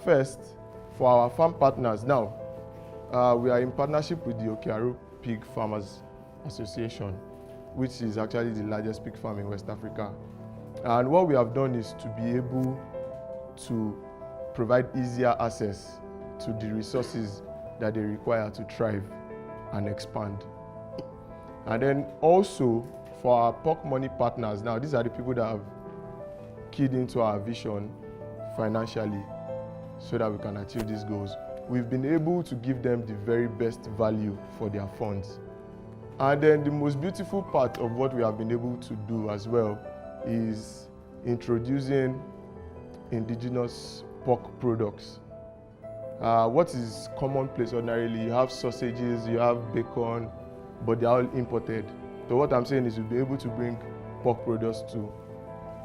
first, for our farm partners now, we are in partnership with the Okearu Pig Farmers Association, which is actually the largest pig farm in West Africa. And what we have done is to be able to provide easier access to the resources that they require to thrive and expand. And then also for our pork money partners, now these are the people that have keyed into our vision financially so that we can achieve these goals. We've been able to give them the very best value for their funds. And then the most beautiful part of what we have been able to do as well is introducing indigenous pork products. What is commonplace ordinarily, you have sausages, you have bacon, but they're all imported. So what I'm saying is we'll be able to bring pork products to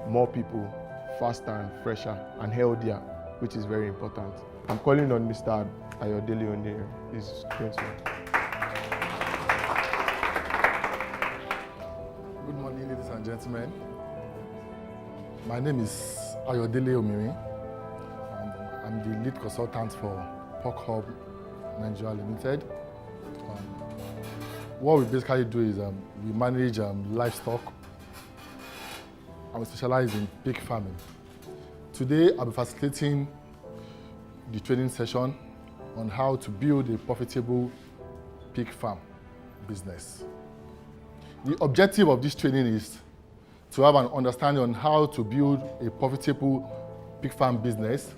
more people faster and fresher and healthier, which is very important. I'm calling on Mr. Ayodele Onir. He's going to. Good morning, ladies and gentlemen. My name is Ayodele Omiri. I'm the lead consultant for Pork Hub Nigeria Limited. What we basically do is we manage livestock, and we specialize in pig farming. Today, I'll be facilitating the training session on how to build a profitable pig farm business. The objective of this training is to have an understanding on how to build a profitable pig farm business.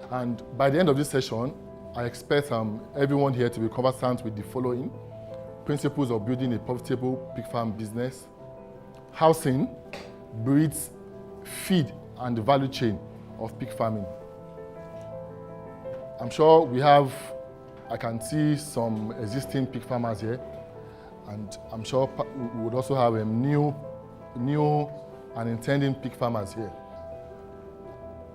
And by the end of this session, I expect everyone here to be conversant with the following principles of building a profitable pig farm business: housing, breeds, feed, and the value chain of pig farming. I'm sure I can see some existing pig farmers here, and I'm sure we would also have new and intending pig farmers here.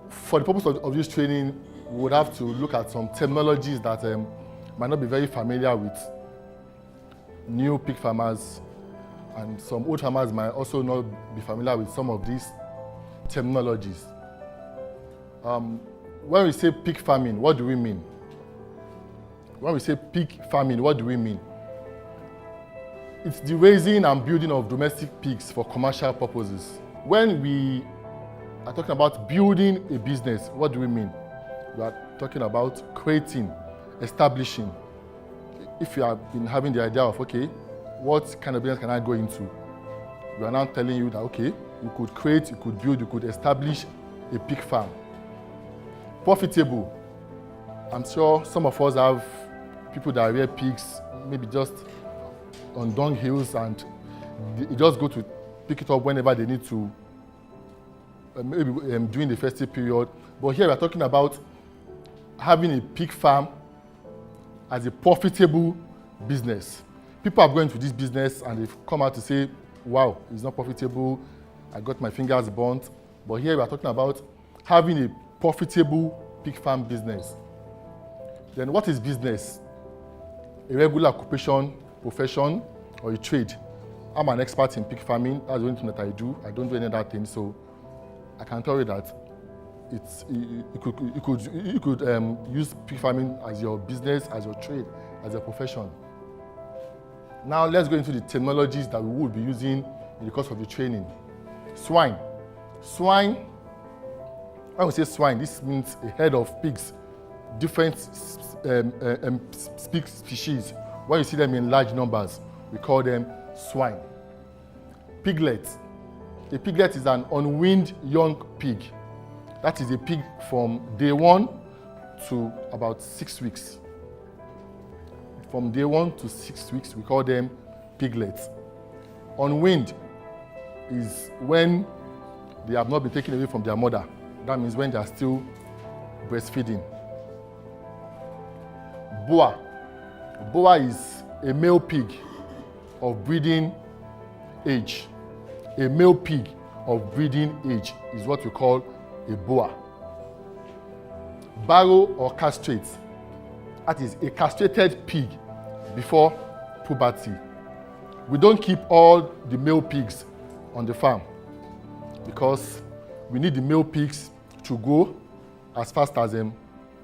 For the purpose of this training, we would have to look at some terminologies that might not be very familiar with new pig farmers, and some old farmers might also not be familiar with some of these terminologies. When we say pig farming, what do we mean? When we say pig farming, what do we mean? It's the raising and building of domestic pigs for commercial purposes. When we are talking about building a business, what do we mean? We are talking about creating, establishing. If you have been having the idea of, okay, what kind of business can I go into? We are now telling you that, okay, you could create, you could build, you could establish a pig farm. Profitable. I'm sure some of us have people that rear pigs, maybe just on dung hills, and they just go to pick it up whenever they need to, maybe during the festive period. But here we are talking about having a pig farm as a profitable business. People are going to this business and they've come out to say, wow, it's not profitable, I got my fingers burnt. But here we are talking about having a profitable pig farm business. Then what is business? A regular occupation, profession, or a trade. I'm an expert in pig farming. That's the only thing that I do. I don't do any other thing. So I can tell you that you could use pig farming as your business, as your trade, as a profession. Now let's go into the terminologies that we will be using in the course of the training. Swine. Swine, when we say swine, this means a herd of pigs, different species. When you see them in large numbers, we call them swine. Piglet. A piglet is an unweaned young pig. That is a pig from day 1 to about 6 weeks. From day 1 to 6 weeks, we call them piglets. Unweaned is when they have not been taken away from their mother. That means when they are still breastfeeding. Boa. Boa is a male pig of breeding age. A male pig of breeding age is what we call a boa. Barrow or castrate. That is a castrated pig before puberty. We don't keep all the male pigs on the farm because we need the male pigs to grow as fast as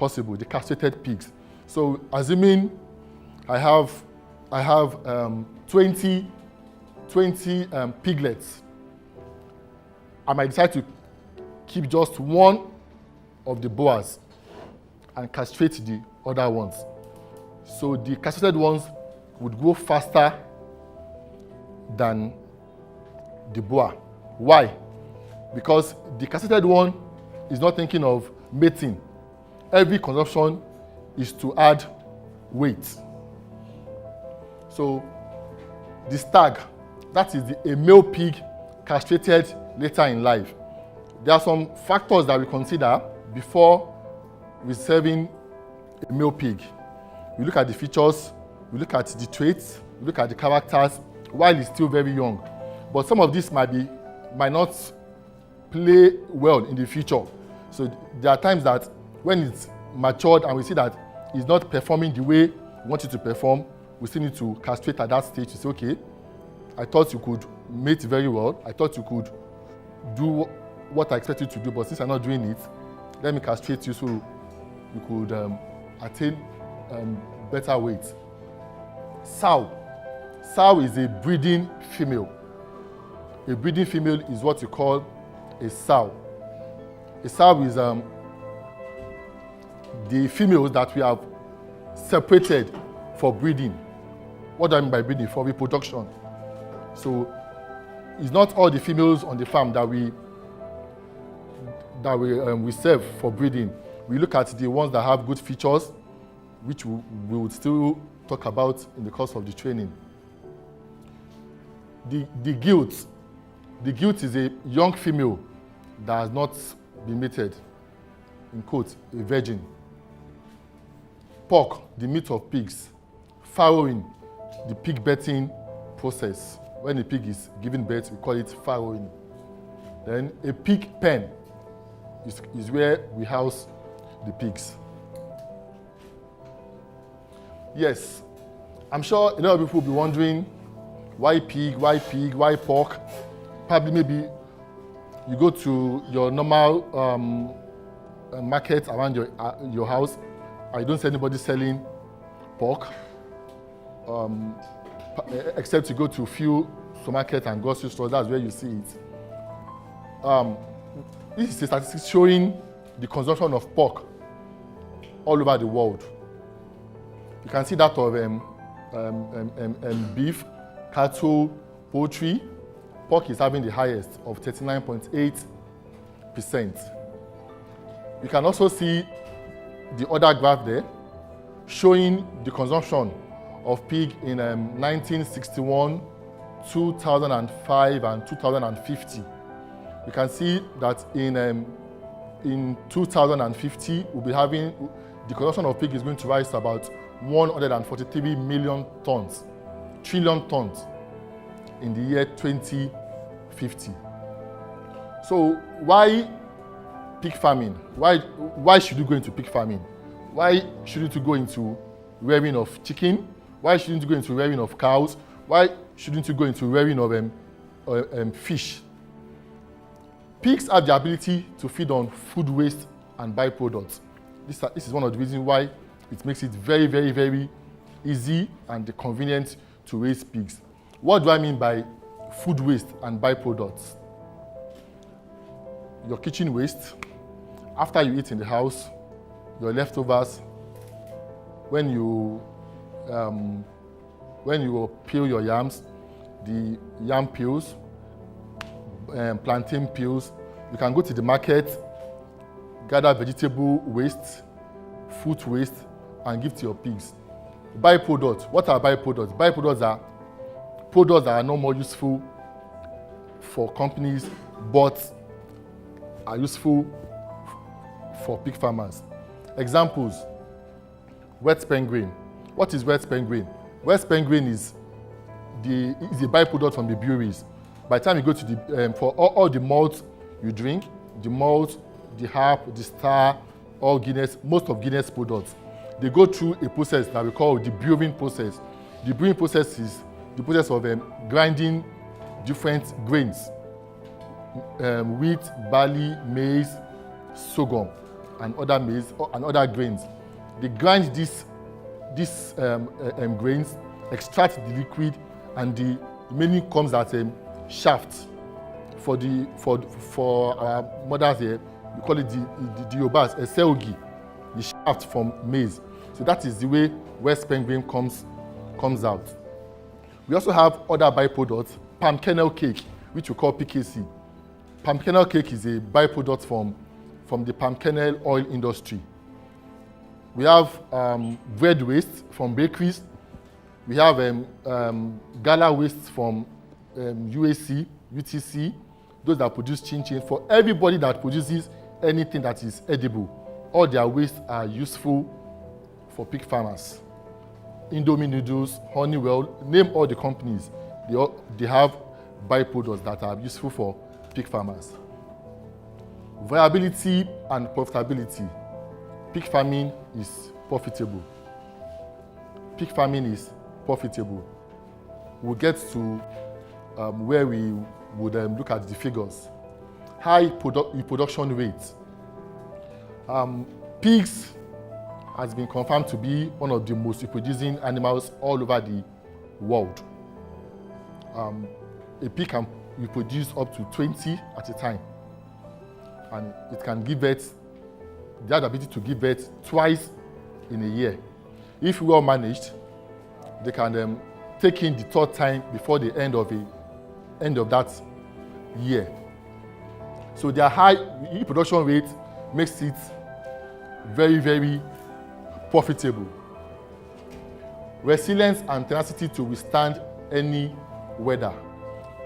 possible, the castrated pigs. So assuming I have 20 piglets, I might decide to keep just one of the boas and castrate the other ones. So the castrated ones would grow faster than the boa. Why? Because the castrated one is not thinking of mating. Every consumption is to add weight. So the stag, that is a male pig castrated later in life. There are some factors that we consider before reserving a male pig. We look at the features, we look at the traits, we look at the characters while he's still very young. But some of this might not play well in the future. So there are times that when it's matured and we see that it's not performing the way we want it to perform, we still need to castrate at that stage to say, okay, I thought you could mate very well, I thought you could do what I expect you to do, but since I'm not doing it, let me castrate you so you could attain better weight. Sow. Sow is a breeding female. A breeding female is what you call a sow. A sow is the females that we have separated for breeding. What do I mean by breeding? For reproduction. So it's not all the females on the farm that we serve for breeding. We look at the ones that have good features, which we would still talk about in the course of the training. The gilt. The gilt is a young female that has not been mated, in quotes, a virgin. Pork, the meat of pigs. Farrowing, the pig birthing process. When a pig is giving birth, we call it farrowing. Then a pig pen is where we house the pigs. Yes, I'm sure a lot of people will be wondering, why pig, why pork? Probably maybe you go to your normal market around your house, and you don't see anybody selling pork, except you go to a few supermarkets and grocery stores. That's where you see it. This is a statistic showing the consumption of pork all over the world. You can see that of beef, cattle, poultry. Pork is having the highest of 39.8%. You can also see the other graph there showing the consumption of pig in 1961, 2005, and 2050. You can see that in 2050, we'll be having the consumption of pig is going to rise to about 143 million tons, trillion tons in the year 2050. So why pig farming? Why should you go into pig farming? Why shouldn't you go into rearing of chicken? Why shouldn't you go into rearing of cows? Why shouldn't you go into rearing of fish? Pigs have the ability to feed on food waste and byproducts. This is one of the reasons why it makes it very, very, very easy and convenient to raise pigs. What do I mean by food waste and byproducts? Your kitchen waste, after you eat in the house, your leftovers, when you peel your yams, the yam peels, plantain peels. You can go to the market, gather vegetable waste, fruit waste, and give to your pigs. Byproducts. What are byproducts? Byproducts are products that are no more useful for companies, but are useful for pig farmers. Examples: wet spent grain. What is wet spent grain? Wet spent grain is a byproduct from the breweries. By the time you go to the for all the malt you drink, the malt, the hop, the star, all Guinness, most of Guinness products, they go through a process that we call the brewing process. The brewing process is the process of grinding different grains, wheat, barley, maize, sorghum. and other maize and other grains. They grind these grains, extract the liquid, and the remaining comes as a shaft for our mothers here. We call it the TIWAA'S, a seogi, the shaft from maize. So that is the way West Spring grain comes out. We also have other byproducts, palm kernel cake, which we call PKC. Palm kernel cake is a byproduct from the palm kernel oil industry. We have bread waste from bakeries. We have gala waste from UAC, UTC, those that produce chin-chin. For everybody that produces anything that is edible, all their wastes are useful for pig farmers. Indomie noodles, Honeywell, name all the companies. They have byproducts that are useful for pig farmers. Viability and profitability. Pig farming is profitable. Pig farming is profitable. We'll get to where we would look at the figures. High reproduction rate. Pigs has been confirmed to be one of the most reproducing animals all over the world. A pig can reproduce up to 20 at a time, and it can give birth. They have the ability to give birth twice in a year. If well managed, they can take in the third time before the end of that year. So their high reproduction rate makes it very, very profitable. Resilience and tenacity to withstand any weather.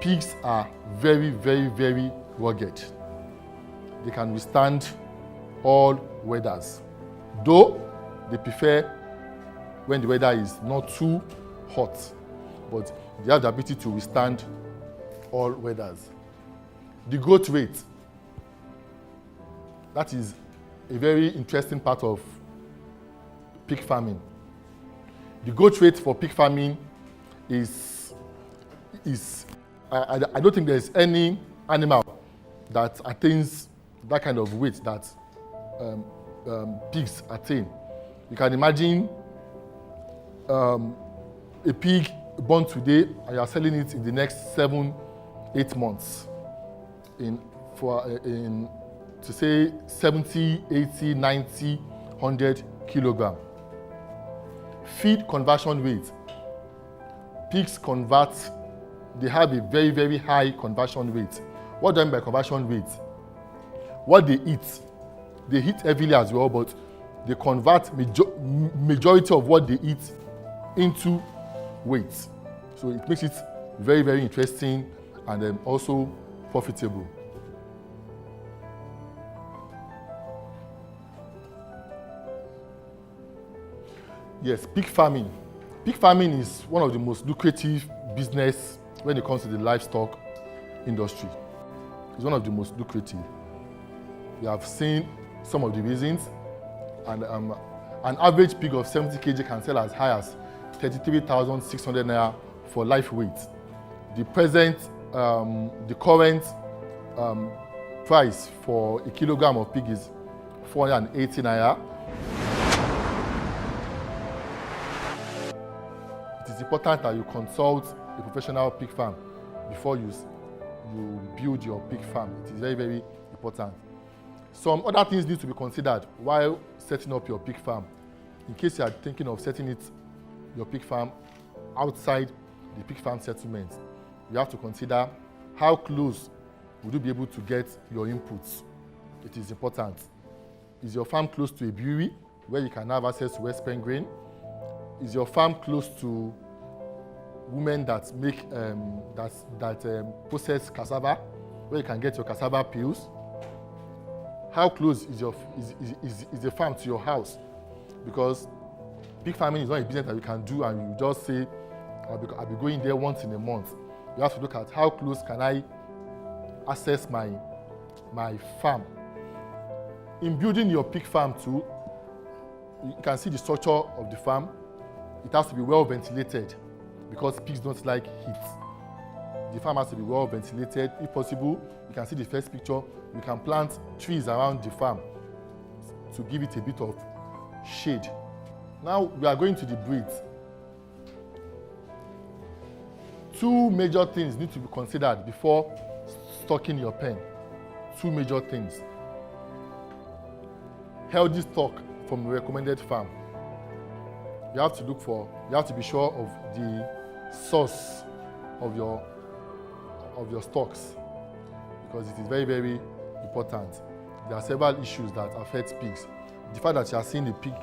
Pigs are very, very, very rugged. They can withstand all weathers, though they prefer when the weather is not too hot, but they have the ability to withstand all weathers. The growth rate, that is a very interesting part of pig farming. The growth rate for pig farming is I don't think there's any animal that attains that kind of weight that pigs attain. You can imagine a pig born today and you are selling it in the next 7-8 months to say 70, 80, 90, 100 kilogram. Feed conversion rate. Pigs convert, they have a very, very high conversion rate. What do I mean by conversion rate? What they eat heavily as well, but they convert majority of what they eat into weight. So it makes it very, very interesting and also profitable. Yes, pig farming. Pig farming is one of the most lucrative business when it comes to the livestock industry. It's one of the most lucrative. We have seen some of the reasons, and an average pig of 70 kg can sell as high as 33,600 naira for live weight. The current price for a kilogram of pig is 480 naira. It is important that you consult a professional pig farm before you build your pig farm. It is very, very important. Some other things need to be considered while setting up your pig farm. In case you are thinking of setting your pig farm outside the pig farm settlement, you have to consider how close would you be able to get your inputs. It is important. Is your farm close to a brewery where you can have access to West Spring grain? Is your farm close to women that make process cassava, where you can get your cassava peels? How close is the farm to your house? Because pig farming is not a business that you can do and you just say, I'll be going there once in a month. You have to look at how close can I access my farm. In building your pig farm too, you can see the structure of the farm. It has to be well ventilated because pigs don't like heat. The farm has to be well ventilated. If possible, you can see the first picture. You can plant trees around the farm to give it a bit of shade. Now we are going to the breeds. Two major things need to be considered before stocking your pen. Two major things. Healthy stock from the recommended farm. You have to be sure of the source of your stocks, because it is very, very important. There are several issues that affect pigs. The fact that you are seeing a pig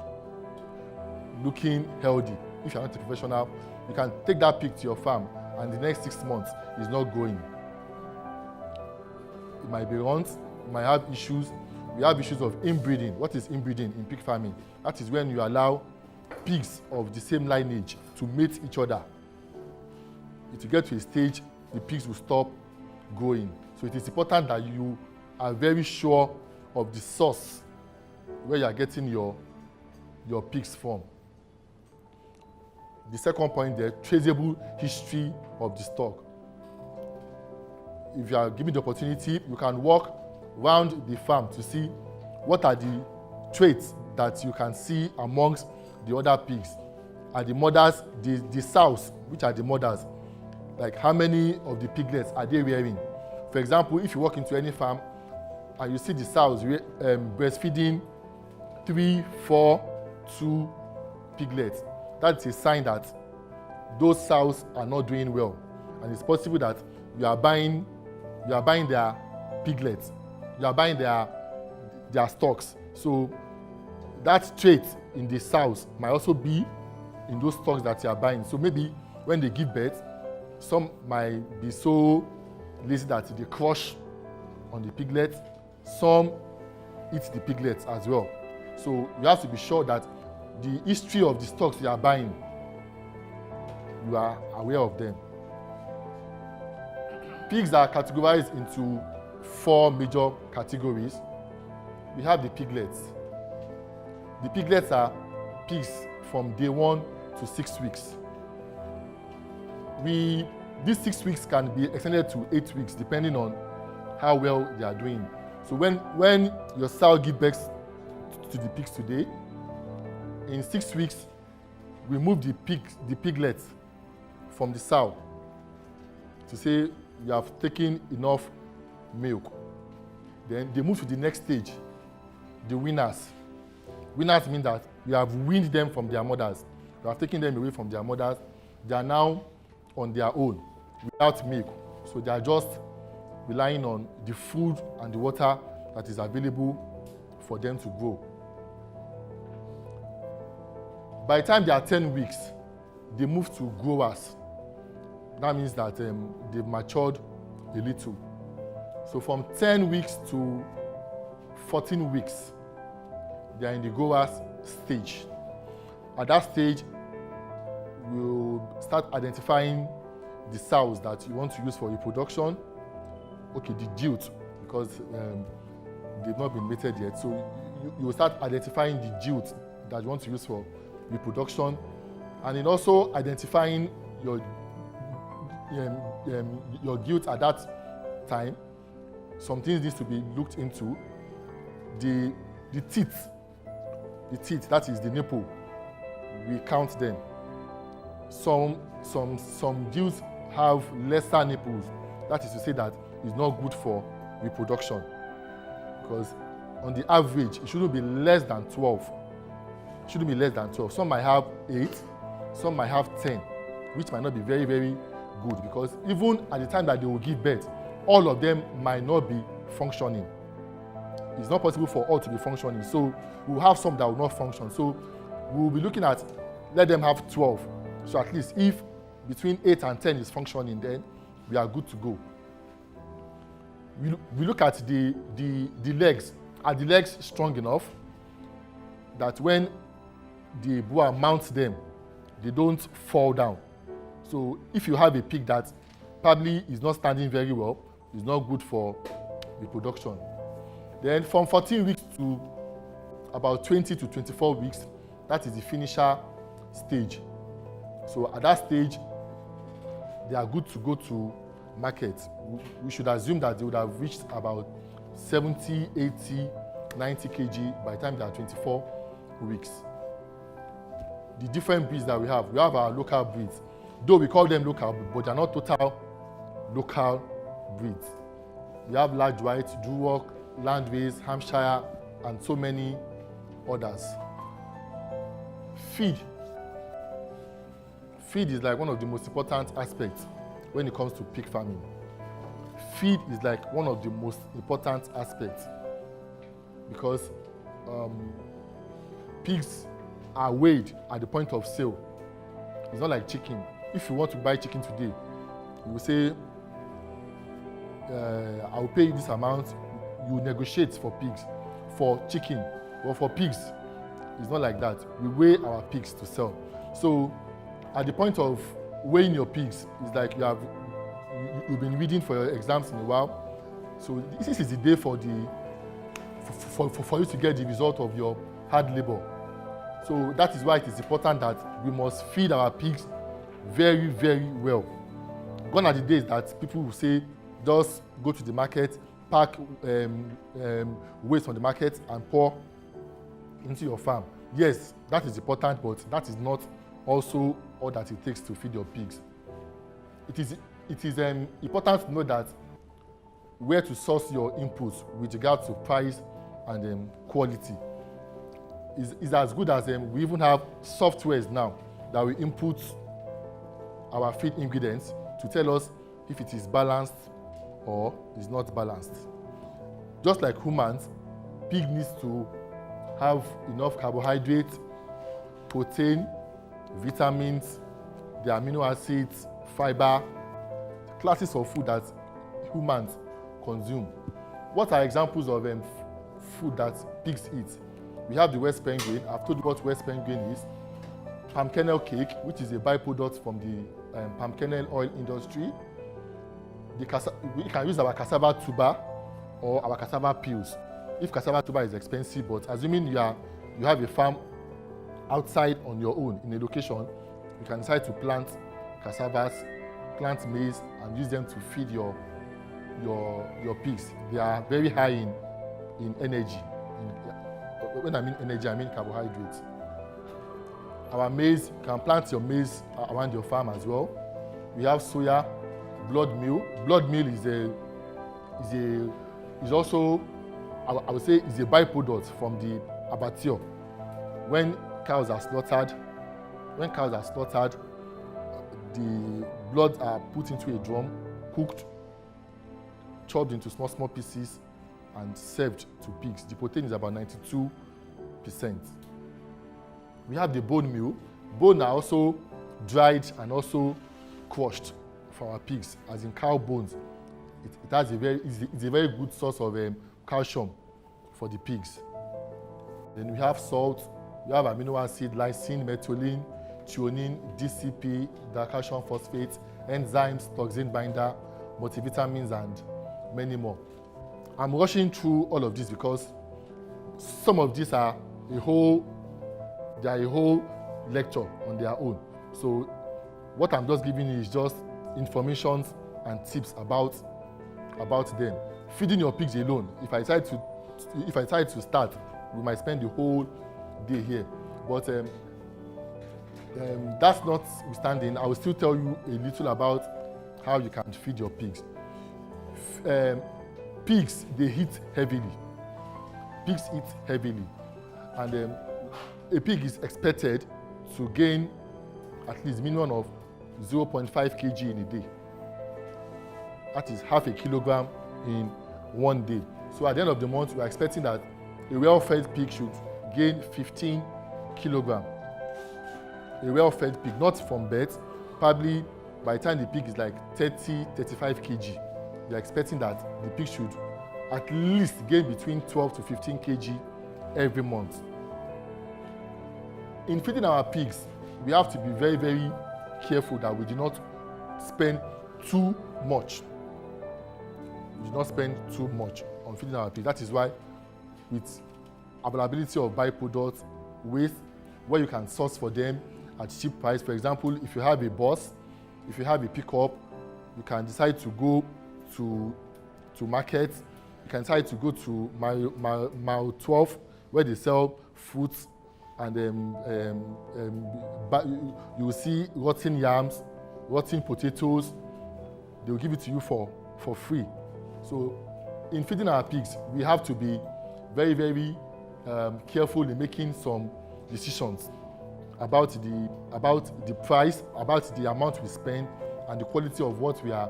looking healthy, if you are not a professional, you can take that pig to your farm and the next 6 months is not growing. It might be runt, it might have issues. We have issues of inbreeding. What is inbreeding in pig farming? That is when you allow pigs of the same lineage to mate each other. If you get to a stage, the pigs will stop growing. So it is important that you are very sure of the source where you are getting your pigs from. The second point there, traceable history of the stock. If you are given the opportunity, you can walk around the farm to see what are the traits that you can see amongst the other pigs. Are the mothers, the sows, which are the mothers, like how many of the piglets are they rearing? For example, if you walk into any farm and you see the sows breastfeeding 3, 4, 2 piglets, that's a sign that those sows are not doing well, and it's possible that you are buying their piglets, you are buying their stocks. So that trait in the sows might also be in those stocks that you are buying. So maybe when they give birth, some might be so lazy that they crush on the piglets. Some eat the piglets as well. So you have to be sure that the history of the stocks you are buying, you are aware of them. Pigs are categorized into 4 major categories. We have the piglets. The piglets are pigs from day 1 to 6 weeks. These 6 weeks can be extended to 8 weeks depending on how well they are doing. So when your sow gives birth to the pigs today, in 6 weeks, we move the piglets from the sow to say you have taken enough milk. Then they move to the next stage, the weaners. Weaners mean that you have weaned them from their mothers. You have taken them away from their mothers. They are now on their own without milk. So they are just relying on the food and the water that is available for them to grow. By the time they are 10 weeks, they move to growers. That means that they've matured a little. So from 10 weeks to 14 weeks, they are in the growers stage. At that stage, we'll start identifying the sows that you want to use for reproduction. Okay, the jilt, because they've not been mated yet. So you will start identifying the jilt that you want to use for reproduction, and in also identifying your gilt at that time. Some things need to be looked into. The teeth, that is the nipple, we count them. Some gilts have lesser nipples. That is to say that it's not good for reproduction, because on the average it shouldn't be less than 12. Some might have 8, some might have 10, which might not be very, very good, because even at the time that they will give birth, all of them might not be functioning. It's not possible for all to be functioning. So we'll have some that will not function. So we'll be looking at, let them have 12. So at least if between 8 and 10 is functioning, then we are good to go. We look at the legs. Are the legs strong enough that when the boa mounts them, they don't fall down? So if you have a pig that probably is not standing very well, it's not good for reproduction. Then from 14 weeks to about 20 to 24 weeks, that is the finisher stage. So at that stage, they are good to go to market. We should assume that they would have reached about 70, 80 90 kg by the time they are 24 weeks. The different breeds that we have our local breeds. Though we call them local, but they are not total local breeds. We have large white, Duroc, Landrace, Hampshire, and so many others. Feed is like one of the most important aspects when it comes to pig farming. Feed is like one of the most important aspects because pigs are weighed at the point of sale. It's not like chicken. If you want to buy chicken today, you will say, I will pay you this amount. You negotiate for pigs, for chicken. But for pigs, it's not like that. We weigh our pigs to sell. So at the point of weighing your pigs, it's like you've been reading for your exams in a while. So this is the day for you to get the result of your hard labor. So that is why it is important that we must feed our pigs very, very well. Gone are the days that people will say, just go to the market, pack waste from the market and pour into your farm. Yes, that is important, but that is not also all that it takes to feed your pigs. It is important to know that where to source your inputs with regard to price and quality is as good as we even have softwares now that we input our feed ingredients to tell us if it is balanced or is not balanced. Just like humans, pig needs to have enough carbohydrates, protein, vitamins, the amino acids, fiber, classes of food that humans consume. What are examples of food that pigs eat? We have the West Penguin. I've told you what West Penguin is. Palm kernel cake, which is a byproduct from the palm kernel oil industry. We can use our cassava tuber or our cassava peels. If cassava tuber is expensive, but assuming you have a farm outside on your own in a location, you can decide to plant cassavas, plant maize, and use them to feed your pigs. They are very high in energy. When I mean energy, I mean carbohydrates. Our maize, you can plant your maize around your farm as well. We have soya, blood meal. Blood meal is also, I would say, is a byproduct from the abattoir. When cows are slaughtered, the blood are put into a drum, cooked, chopped into small pieces, and served to pigs. The protein is about 92%. We have the bone meal. Bone are also dried and also crushed for our pigs, as in cow bones. It's a very good source of calcium for the pigs. Then we have salt, we have amino acid, lysine, methionine, threonine, DCP, calcium phosphate, enzymes, toxin binder, multivitamins, and many more. I'm rushing through all of this because some of these are a whole lecture on their own. So what I'm just giving you is just information and tips about them. Feeding your pigs alone, if I decide to start, we might spend the whole day here. But that's notwithstanding, I will still tell you a little about how you can feed your pigs. Pigs, they eat heavily. Pigs eat heavily. And a pig is expected to gain at least minimum of 0.5 kg in a day. That is half a kilogram in one day. So at the end of the month, we are expecting that a well-fed pig should gain 15 kilograms. A well-fed pig, not from birth, probably by the time the pig is like 30, 35 kg, we are expecting that the pig should at least gain between 12 to 15 kg every month. In feeding our pigs, we have to be very, very careful that we do not spend too much. We do not spend too much on feeding our pigs. That is why, with availability of byproducts, waste, where you can source for them at cheap price. For example, if you have a bus, if you have a pickup, you can decide to go to market. You can decide to go to mile 12, where they sell fruits, and you will see rotten yams, rotten potatoes. They will give it to you for free. So in feeding our pigs, we have to be very, very careful in making some decisions about the price, about the amount we spend, and the quality of what we are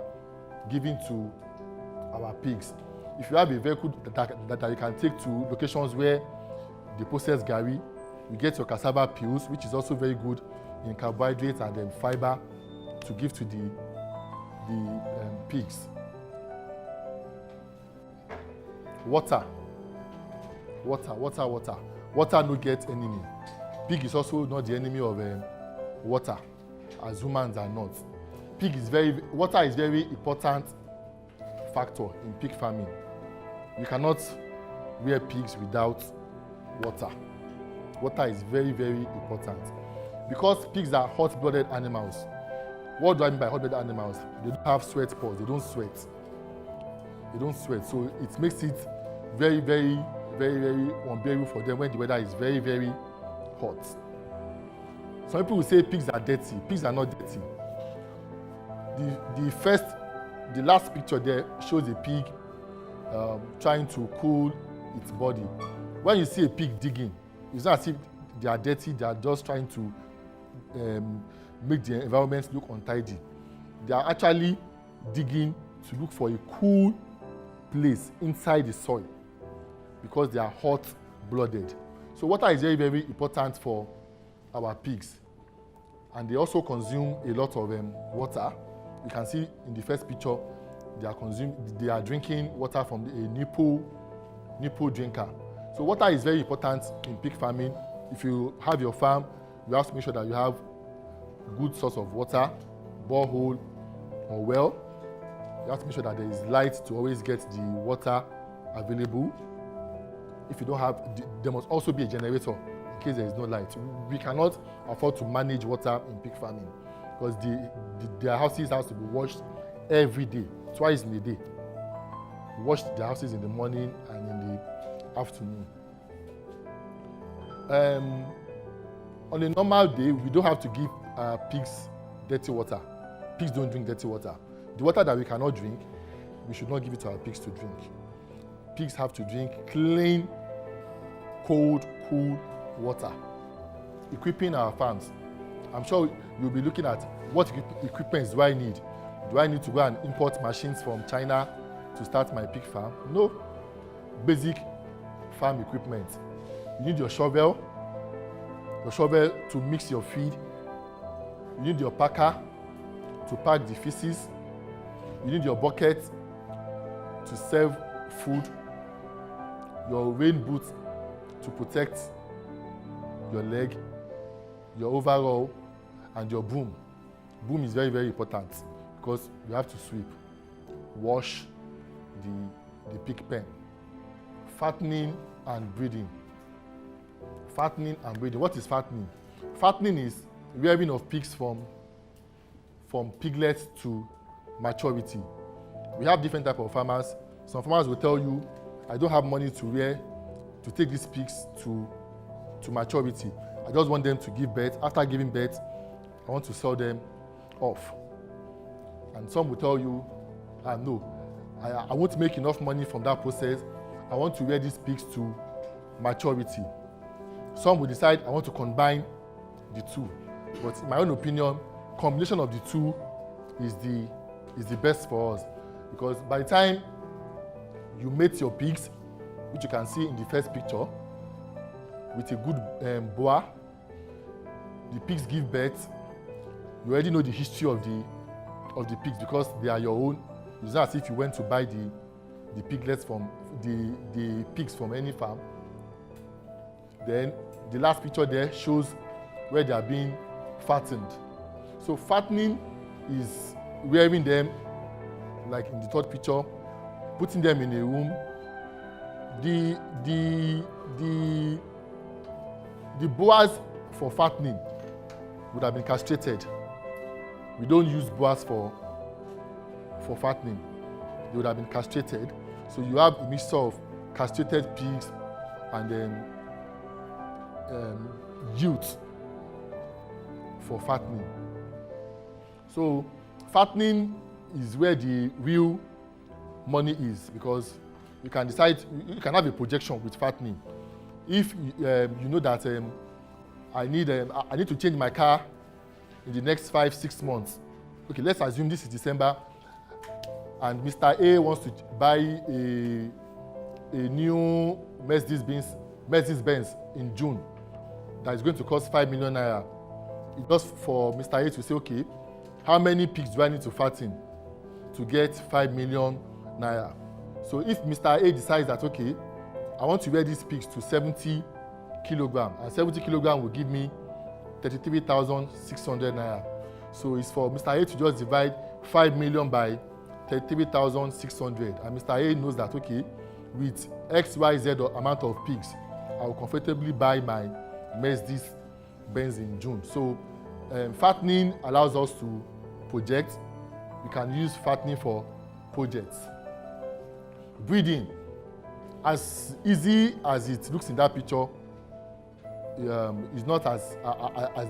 giving to our pigs. If you have a vehicle that you can take to locations where they process gari, you get your cassava peels, which is also very good in carbohydrates and fiber to give to the pigs. Water no get enemy. Pig is also not the enemy of water, as humans are not. Water is very important factor in pig farming. You cannot rear pigs without water. Water is very, very important. Because pigs are hot-blooded animals. What do I mean by hot-blooded animals? They don't have sweat pores, they don't sweat. So it makes it very, very, very, very unbearable for them when the weather is very, very hot. Some people will say pigs are dirty. Pigs are not dirty. The last picture there shows a pig trying to cool its body. When you see a pig digging, it's not as if they are dirty, they are just trying to make the environment look untidy. They are actually digging to look for a cool place inside the soil because they are hot-blooded. So water is very, very important for our pigs. And they also consume a lot of water. You can see in the first picture, they are drinking water from a nipple drinker. So water is very important in pig farming. If you have your farm, you have to make sure that you have good source of water, borehole or well. You have to make sure that there is light to always get the water available. If you don't have, there must also be a generator in case there is no light. We cannot afford to manage water in pig farming because their houses have to be washed every day, twice in a day. We wash their houses in the morning and in the afternoon. On a normal day, we don't have to give pigs dirty water. Pigs don't drink dirty water. The water that we cannot drink, we should not give it to our pigs to drink. Pigs have to drink clean, cold, cool water. Equipping our farms. I'm sure you'll be looking at what equipment do I need? Do I need to go and import machines from China to start my pig farm? No. Basic farm equipment. You need your shovel to mix your feed. You need your packer to pack the feces. You need your bucket to serve food. Your rain boot to protect your leg, your overall, and your broom. Broom is very, very important because you have to sweep, wash the pig pen. Fattening and breeding. Fattening and breeding. What is fattening? Fattening is rearing of pigs from piglets to maturity. We have different types of farmers. Some farmers will tell you, I don't have money to take these pigs to maturity. I just want them to give birth. After giving birth, I want to sell them off. And some will tell you, no, I won't make enough money from that process. I want to rear these pigs to maturity. Some will decide, I want to combine the two. But in my own opinion, combination of the two is the best for us. Because by the time you mate your pigs, which you can see in the first picture, with a good boa, the pigs give birth. You already know the history of the pigs because they are your own. It's not as if you went to buy the piglets from the pigs from any farm. Then the last picture there shows where they are being fattened. So fattening is rearing them, like in the third picture, putting them in a room. The boas for fattening would have been castrated. We don't use boas for fattening. They would have been castrated. So you have a mixture of castrated pigs and then youth for fattening. So fattening is where the real money is, because you can decide, you can have a projection with fattening. If you know that I need to change my car in the next 5-6 months. Okay, let's assume this is December and Mr. A wants to buy a new Mercedes-Benz in June that is going to cost 5 million naira. It's just for Mr. A to say, okay, how many pigs do I need to fatten to get 5 million naira? So if Mr. A decides that, okay, I want to weigh these pigs to 70 kilograms, and 70 kilograms will give me 33,600 naira. So it's for Mr. A to just divide 5 million by 33,600, and Mr. A knows that, okay, with XYZ amount of pigs, I will comfortably buy my Mercedes-Benz in June. So fattening allows us to project. We can use fattening for projects. Breeding, as easy as it looks in that picture, is not as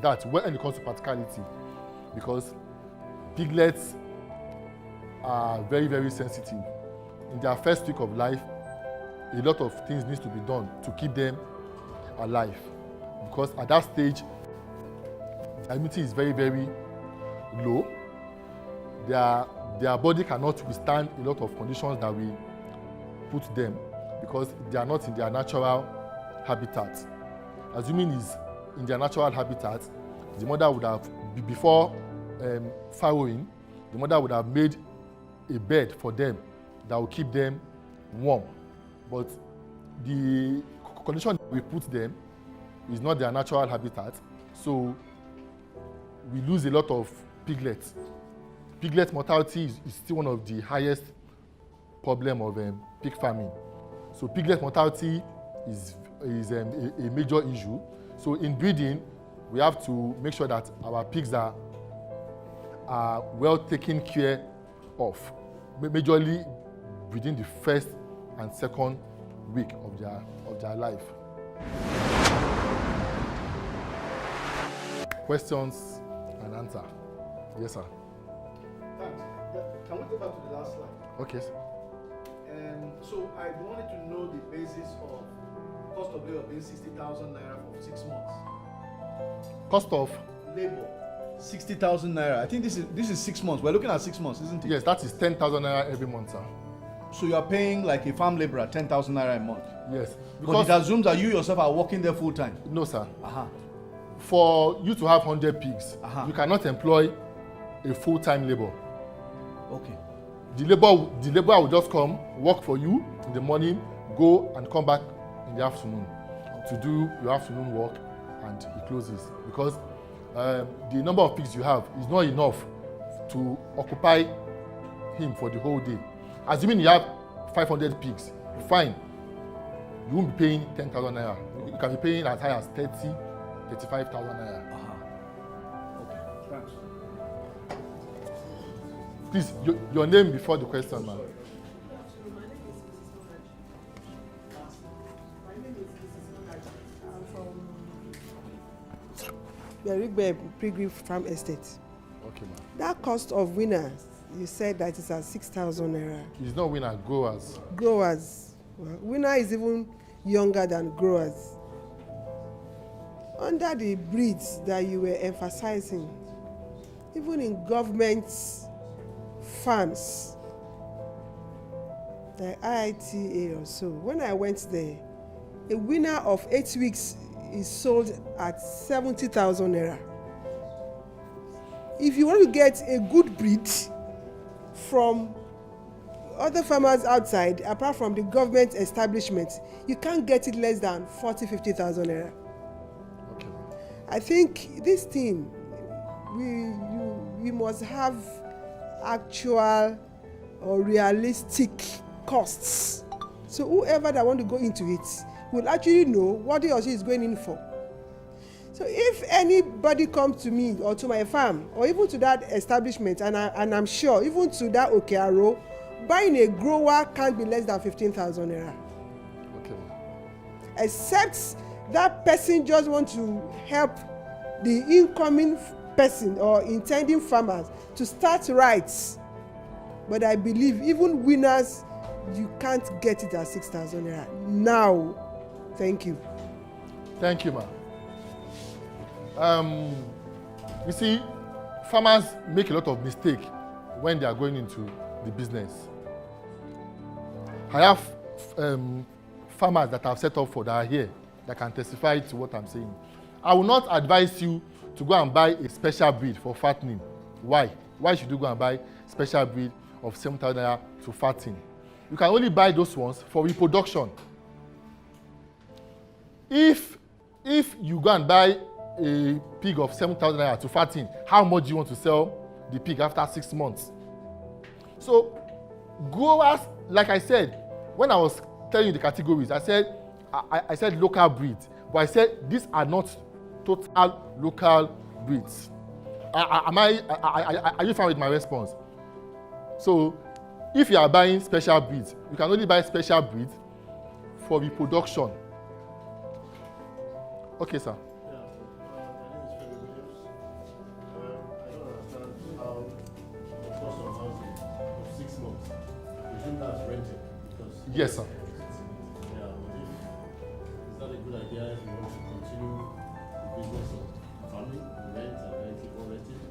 that when it comes to practicality, because piglets are very, very sensitive. In their first week of life, a lot of things need to be done to keep them alive, because at that stage, their immunity is very, very low. Their body cannot withstand a lot of conditions that we put them, because they are not in their natural habitat. Assuming is in their natural habitat, the mother would have, before farrowing, the mother would have made a bed for them that will keep them warm. But the condition we put them is not their natural habitat, so we lose a lot of piglets. Piglet mortality is still one of the highest problem of pig farming. So piglet mortality is a major issue. So in breeding, we have to make sure that our pigs are well taken care of, majorly within the first and second week of their life. Questions and answer. Yes, sir. Thanks. Can we go back to the last slide? Okay. So I wanted to know the basis of cost of labor being 60,000 naira for 6 months. Cost of Labor, 60,000 naira. I think this is 6 months. We're looking at 6 months, isn't it? yes, that is 10,000 naira every month, sir. So you are paying like a farm laborer 10,000 naira a month. Yes, Because it assumes that you yourself are working there full time. no, sir. Uh-huh. For you to have 100 pigs, Uh-huh. you cannot employ a full-time labor. Okay. The laborer will just come, work for you in the morning, go and come back in the afternoon to do your afternoon work, and he closes. Because the number of pigs you have is not enough to occupy him for the whole day. Assuming you have 500 pigs, fine. You won't be paying 10,000 naira. You can be paying as high as 35,000 naira. Okay. Thanks. Please, your name before the question, ma'am. Berigbe Pilgrim Farm Estate. Okay, ma'am. That cost of winners, you said that is at 6,000 naira. It's not winner, growers. Growers, well, winner is even younger than growers. Under the breeds that you were emphasizing, even in government farms, the IITA or so, when I went there, a winner of 8 weeks is sold at 70,000 naira. If you want to get a good breed from other farmers outside, apart from the government establishment, you can't get it less than 50,000 naira. Okay. I think this thing, we must have actual or realistic costs. So whoever that want to go into it will actually know what he or she is going in for. So if anybody comes to me or to my farm or even to that establishment, and I'm sure even to that Okearo buying a grower can't be less than 15,000 naira. Okay. Except that person just want to help the incoming person or intending farmers to start right. But I believe even winners, you can't get it at 6,000 naira now. Thank you. Thank you, you see, farmers make a lot of mistakes when they are going into the business. I have farmers that I've set up for that are here that can testify to what I'm saying. I will not advise you to go and buy a special breed for fattening. Why? Why should you go and buy special breed of 7,000 naira to fatten? You can only buy those ones for reproduction. If you go and buy a pig of 7,000 naira to fatten, how much do you want to sell the pig after 6 months? So growers, like I said, when I was telling you the categories, I said local breeds, but I said these are not total local breeds. Are you fine with my response? So if you are buying special breeds, you can only buy special breeds for reproduction. Okay, sir. Yeah, my name is Freddy Williams. I don't understand how the cost of housing of 6 months, I presume that's rented because. Yes, sir. Yeah, but is that a good idea if you want to continue the business of farming, rent and renting or renting?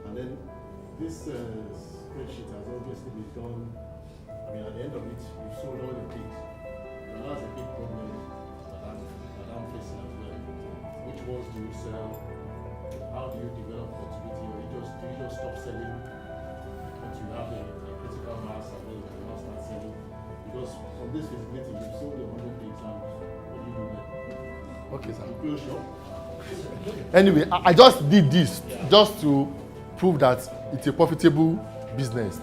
And then this spreadsheet has obviously been done. I mean, at the end of it, you've sold all your pigs. And that's a big problem that I'm facing as well. Which ones do you sell? How do you develop continuity? Or do you just stop selling once you have a critical mass and then you can now start selling? Because from this feasibility, you've sold your 100 pigs and what do you do then? Okay, sir. You close shop? Anyway, I just did this just to prove that it's a profitable business.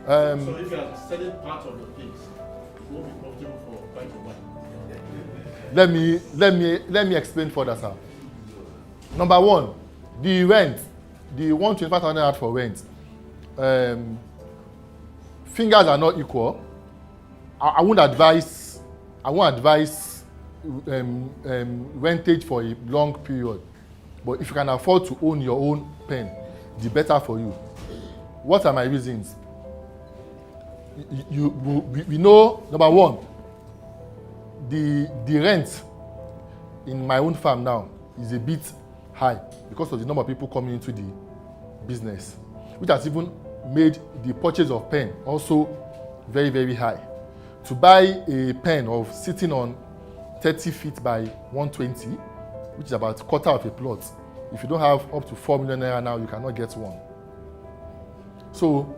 So if you are selling part of your pigs, it won't be profitable for quite a while. Let me explain further, sir. Number one, the rent, the 125,000 naira for rent. Fingers are not equal. I won't advise rentage for a long period. But if you can afford to own your own pen, the better for you. What are my reasons? We know, number one, the rent in my own farm now is a bit high because of the number of people coming into the business, which has even made the purchase of pen also very, very high. To buy a pen of sitting on 30 feet by 120, which is about a quarter of a plot, if you don't have up to 4 million naira now, you cannot get one. So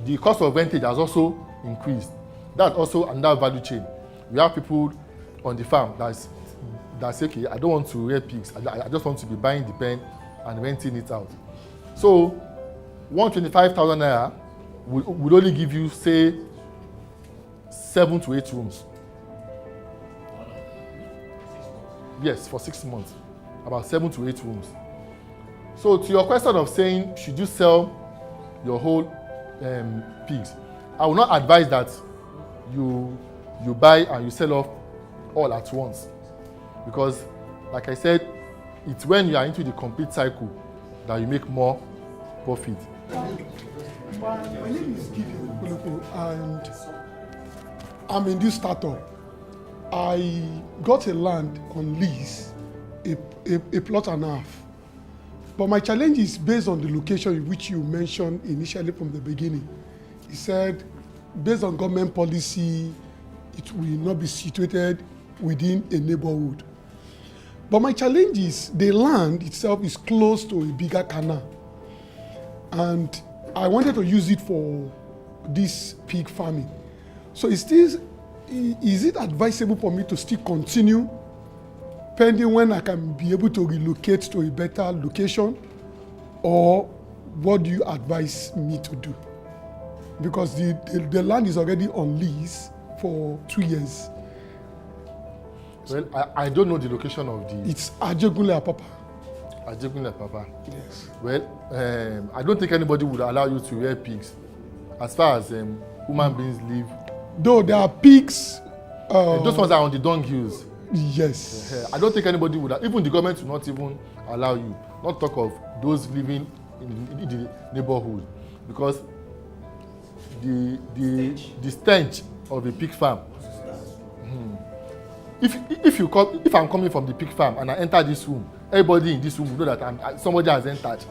the cost of rentage has also increased. That's also another value chain. We have people on the farm that's okay, I don't want to rear pigs. I just want to be buying the pen and renting it out. So 125,000 naira would only give you, say, 7 to 8 rooms. Yes, for 6 months. About 7 to 8 rooms. So to your question of saying, should you sell your whole pigs? I will not advise that you buy and you sell off all at once. Because, like I said, it's when you are into the complete cycle that you make more profit. My name is Gideon Okoloko, and I'm in this startup. I got a land on lease, a plot and a half. But my challenge is based on the location in which you mentioned initially from the beginning. He said, based on government policy, it will not be situated within a neighborhood. But my challenge is the land itself is close to a bigger canal. And I wanted to use it for this pig farming. So is it advisable for me to still continue pending when I can be able to relocate to a better location? Or what do you advise me to do? Because the land is already on lease for 2 years. Well, I don't know the location of the... It's Ajegunle Apapa. Ajegunle Apapa. Yes. Well, I don't think anybody would allow you to rear pigs as far as human beings live. Though there are pigs. Those ones are on the dung hills. Yes. I don't think anybody would, even the government will not even allow you, not talk of those living in the neighborhood, because the stench of a pig farm. If I'm coming from the pig farm and I enter this room, everybody in this room will know that somebody has entered.